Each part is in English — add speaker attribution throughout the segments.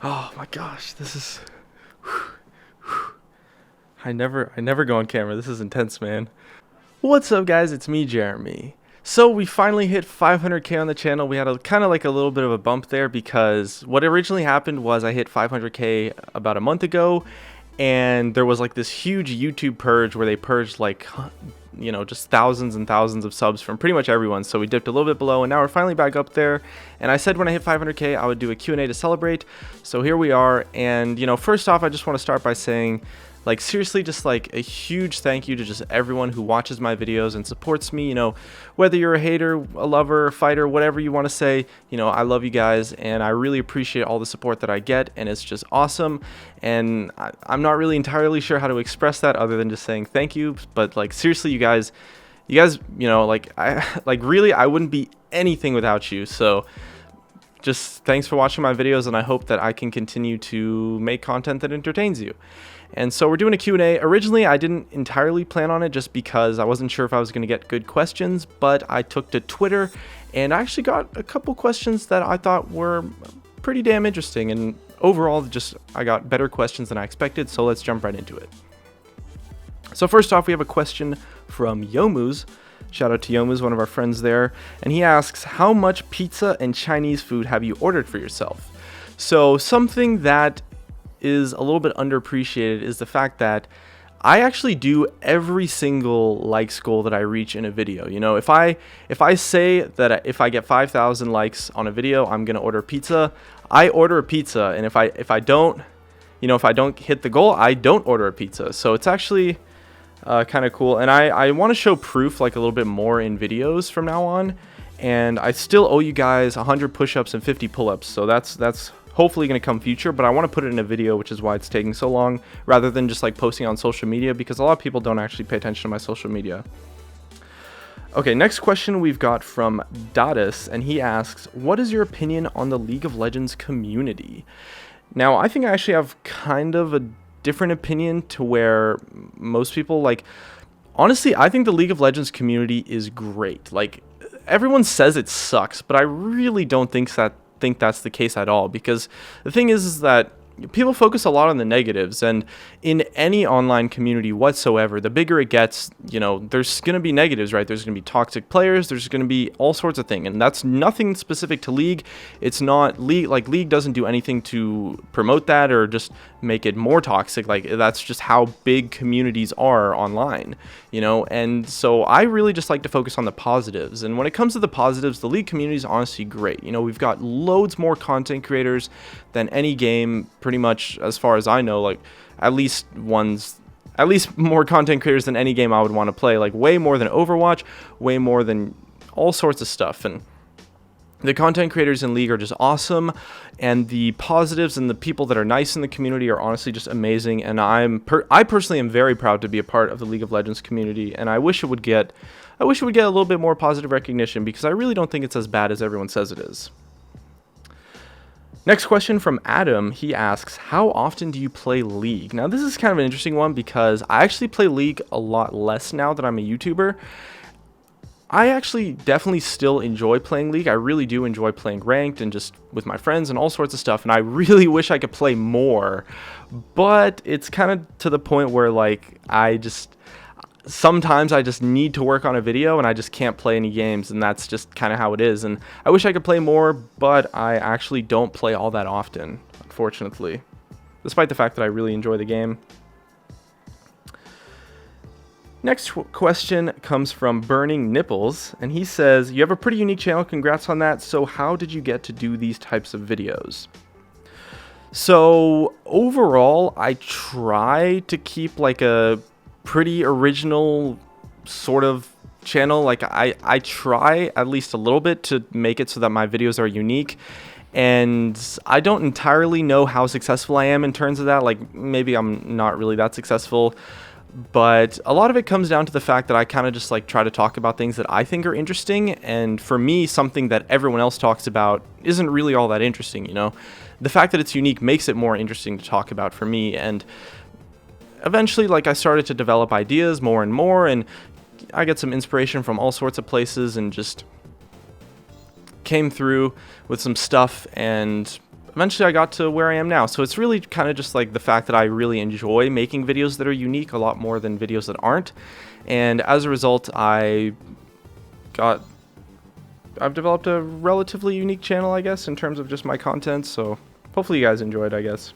Speaker 1: Oh my gosh, this is. I never go on camera. This is intense, man. What's up, guys? It's me, Jeremy. So we finally hit 500k on the channel. We had a kind of like a little bit of a bump there because what originally happened was I hit 500k about a month ago, and there was like this huge YouTube purge where they purged like, you know, just thousands and thousands of subs from pretty much everyone. So we dipped a little bit below, and now we're finally back up there. And I said when I hit 500k I would do a Q&A to celebrate. So here we are. And you know, first off, I just want to start by saying, like, seriously, just like a huge thank you to just everyone who watches my videos and supports me. You know, whether you're a hater, a lover, a fighter, whatever you want to say, you know, I love you guys and I really appreciate all the support that I get, and it's just awesome. And I'm not really entirely sure how to express that other than just saying thank you. But like, seriously, you guys, you know, like really, I wouldn't be anything without you. So just thanks for watching my videos, and I hope that I can continue to make content that entertains you. And so we're doing a Q&A. Originally, I didn't entirely plan on it just because I wasn't sure if I was going to get good questions, but I took to Twitter and I actually got a couple questions that I thought were pretty damn interesting. And overall, just I got better questions than I expected, so let's jump right into it. So first off, we have a question from Yomu's. Shout out to Yomu's, one of our friends there. And he asks, how much pizza and Chinese food have you ordered for yourself? So something that is a little bit underappreciated is the fact that I actually do every single likes goal that I reach in a video. You know, if I say that if I get 5,000 likes on a video, I'm gonna order pizza, I order a pizza. And if I don't, you know, if I don't hit the goal, I don't order a pizza. So it's actually kind of cool. And I want to show proof like a little bit more in videos from now on. And I still owe you guys 100 push-ups and 50 pull-ups. So that's hopefully going to come future, but I want to put it in a video, which is why it's taking so long, rather than just like posting on social media, because a lot of people don't actually pay attention to my social media. Okay, next question we've got from Dadis, and he asks, what is your opinion on the League of Legends community? Now, I think I actually have kind of a different opinion to where most people, like, honestly, I think the League of Legends community is great. Like, everyone says it sucks, but I really don't think that's the case at all, because the thing is that people focus a lot on the negatives, and in any online community whatsoever, the bigger it gets, you know, there's going to be negatives, right? There's going to be toxic players, there's going to be all sorts of things, and that's nothing specific to League. It's not League, like League doesn't do anything to promote that or just make it more toxic. Like, that's just how big communities are online, you know. And so I really just like to focus on the positives, and when it comes to the positives, the League community is honestly great. You know, we've got loads more content creators than any game, pretty much, as far as I know. Like, at least more content creators than any game I would want to play, like way more than Overwatch, way more than all sorts of stuff. And the content creators in League are just awesome, and the positives and the people that are nice in the community are honestly just amazing. And I personally am very proud to be a part of the League of Legends community, and I wish it would get a little bit more positive recognition, because I really don't think it's as bad as everyone says it is. Next question from Adam. He asks, how often do you play League? Now, this is kind of an interesting one, because I actually play League a lot less now that I'm a YouTuber. I actually definitely still enjoy playing League. I really do enjoy playing ranked and just with my friends and all sorts of stuff, and I really wish I could play more, but it's kind of to the point where, like, sometimes I just need to work on a video and I just can't play any games, and that's just kind of how it is. And I wish I could play more, but I actually don't play all that often, unfortunately, despite the fact that I really enjoy the game. Next question comes from Burning Nipples, and he says, you have a pretty unique channel, congrats on that. So how did you get to do these types of videos? So overall, I try to keep like a pretty original sort of channel. Like, I try at least a little bit to make it so that my videos are unique, and I don't entirely know how successful I am in terms of that. Like, maybe I'm not really that successful, but a lot of it comes down to the fact that I kind of just like try to talk about things that I think are interesting, and for me, something that everyone else talks about isn't really all that interesting, you know. The fact that it's unique makes it more interesting to talk about for me, and eventually, like, I started to develop ideas more and more, and I get some inspiration from all sorts of places, and just came through with some stuff, and eventually I got to where I am now. So it's really kind of just like the fact that I really enjoy making videos that are unique a lot more than videos that aren't. And as a result, I've developed a relatively unique channel, I guess, in terms of just my content. So hopefully you guys enjoyed, I guess.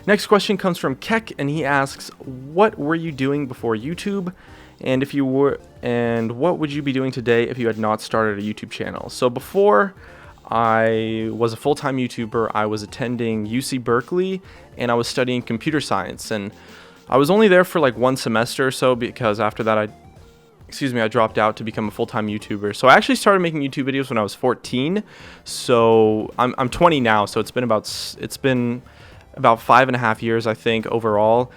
Speaker 1: Next question comes from Keck, and he asks, what were you doing before YouTube? And if you were, and what would you be doing today if you had not started a YouTube channel? So before I was a full-time YouTuber, I was attending UC Berkeley, and I was studying computer science. And I was only there for like 1 semester or so, because after that I dropped out to become a full-time YouTuber. So I actually started making YouTube videos when I was 14. So I'm 20 now, so it's been about 5.5 years, I think, overall.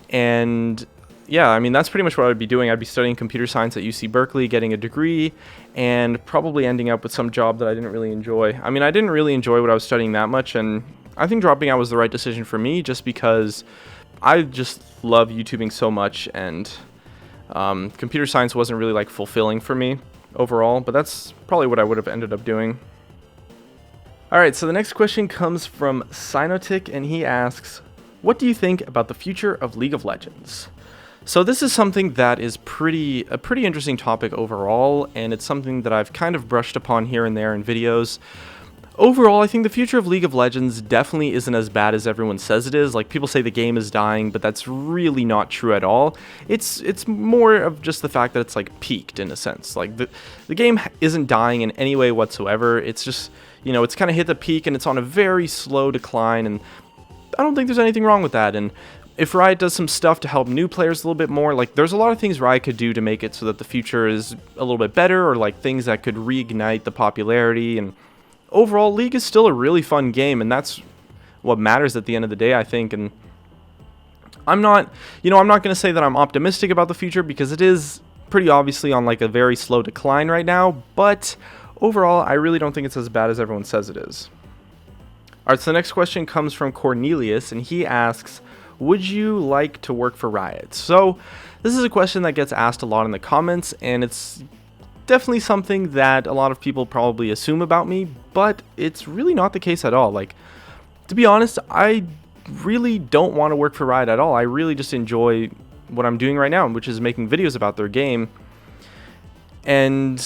Speaker 1: And yeah, I mean, that's pretty much what I'd be doing. I'd be studying computer science at UC Berkeley, getting a degree, and probably ending up with some job that I didn't really enjoy. I mean, I didn't really enjoy what I was studying that much, and I think dropping out was the right decision for me, just because I just love YouTubing so much, and computer science wasn't really like fulfilling for me overall, but that's probably what I would have ended up doing. Alright, so the next question comes from Sinotic, and he asks, what do you think about the future of League of Legends? So this is something that is a pretty interesting topic overall, and it's something that I've kind of brushed upon here and there in videos. Overall, I think the future of League of Legends definitely isn't as bad as everyone says it is. Like, people say the game is dying, but that's really not true at all. It's more of just the fact that it's like peaked in a sense. Like the game isn't dying in any way whatsoever. It's just, you know, it's kind of hit the peak and it's on a very slow decline, and I don't think there's anything wrong with that. And if Riot does some stuff to help new players a little bit more, like, there's a lot of things Riot could do to make it so that the future is a little bit better, or like things that could reignite the popularity. And overall, League is still a really fun game, and that's what matters at the end of the day, I think. And I'm not going to say that I'm optimistic about the future, because it is pretty obviously on like a very slow decline right now, but overall, I really don't think it's as bad as everyone says it is. Alright, so the next question comes from Cornelius, and he asks, would you like to work for Riot? So this is a question that gets asked a lot in the comments, and it's definitely something that a lot of people probably assume about me, but it's really not the case at all. Like, to be honest, I really don't want to work for Riot at all. I really just enjoy what I'm doing right now, which is making videos about their game. And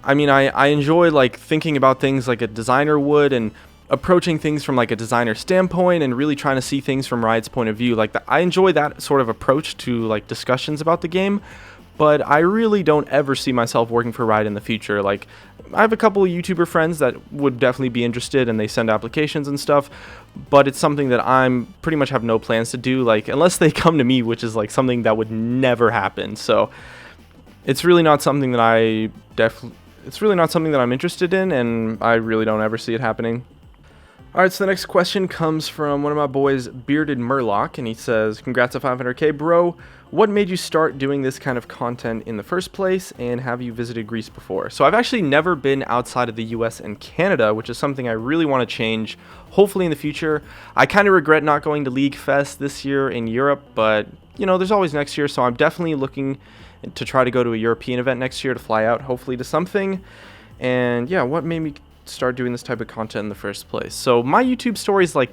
Speaker 1: I mean, I enjoy like thinking about things like a designer would, and approaching things from like a designer standpoint, and really trying to see things from Riot's point of view. Like, I enjoy that sort of approach to like discussions about the game, but I really don't ever see myself working for Riot in the future. Like, I have a couple of YouTuber friends that would definitely be interested, and they send applications and stuff, but it's something that I'm pretty much have no plans to do, like, unless they come to me, which is like something that would never happen. So it's really not something that it's really not something that I'm interested in, and I really don't ever see it happening. Alright, so the next question comes from one of my boys, Bearded Murloc, and he says, congrats to 500k, bro. What made you start doing this kind of content in the first place, and have you visited Greece before? So I've actually never been outside of the US and Canada, which is something I really want to change, hopefully in the future. I kind of regret not going to League Fest this year in Europe, but, you know, there's always next year, so I'm definitely looking to try to go to a European event next year, to fly out, hopefully, to something. And yeah, what made me start doing this type of content in the first place? So my YouTube story is like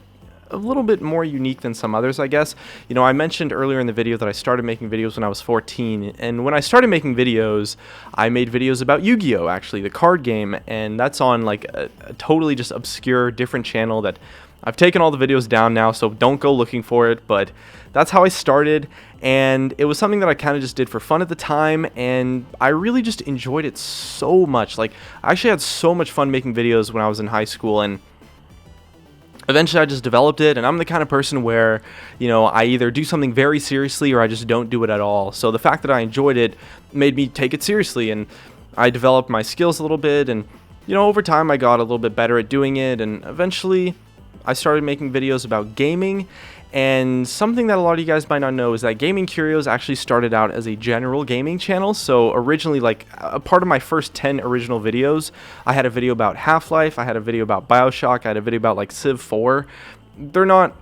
Speaker 1: a little bit more unique than some others, I guess. You know, I mentioned earlier in the video that I started making videos when I was 14, and when I started making videos, I made videos about Yu-Gi-Oh, actually, the card game, and that's on like a totally just obscure different channel that I've taken all the videos down now, so don't go looking for it, but that's how I started, and it was something that I kind of just did for fun at the time, and I really just enjoyed it so much. Like, I actually had so much fun making videos when I was in high school, and eventually I just developed it, and I'm the kind of person where, you know, I either do something very seriously or I just don't do it at all. So the fact that I enjoyed it made me take it seriously, and I developed my skills a little bit, and, you know, over time I got a little bit better at doing it, and eventually I started making videos about gaming. And something that a lot of you guys might not know is that Gaming Curios actually started out as a general gaming channel. So originally, like, a part of my first 10 original videos, I had a video about Half-Life, I had a video about BioShock, I had a video about like Civ 4. They're not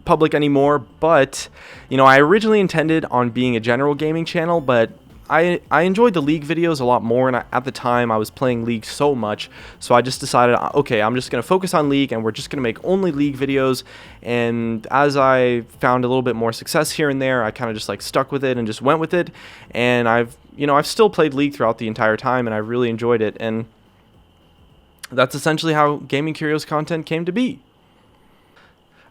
Speaker 1: public anymore, but, you know, I originally intended on being a general gaming channel, but I enjoyed the League videos a lot more, and at the time I was playing League so much, so I just decided, okay, I'm just going to focus on League, and we're just going to make only League videos. And as I found a little bit more success here and there, I kind of just like stuck with it and just went with it. And I've still played League throughout the entire time, and I really enjoyed it. And that's essentially how Gaming Curios content came to be.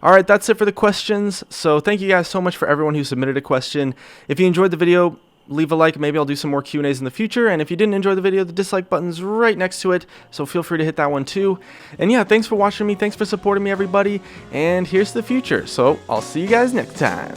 Speaker 1: Alright, that's it for the questions. So thank you guys so much for everyone who submitted a question. If you enjoyed the video, leave a like. Maybe I'll do some more Q&As in the future. And if you didn't enjoy the video, the dislike button's right next to it, so feel free to hit that one too. And yeah, thanks for watching me. Thanks for supporting me, everybody. And here's the future. So I'll see you guys next time.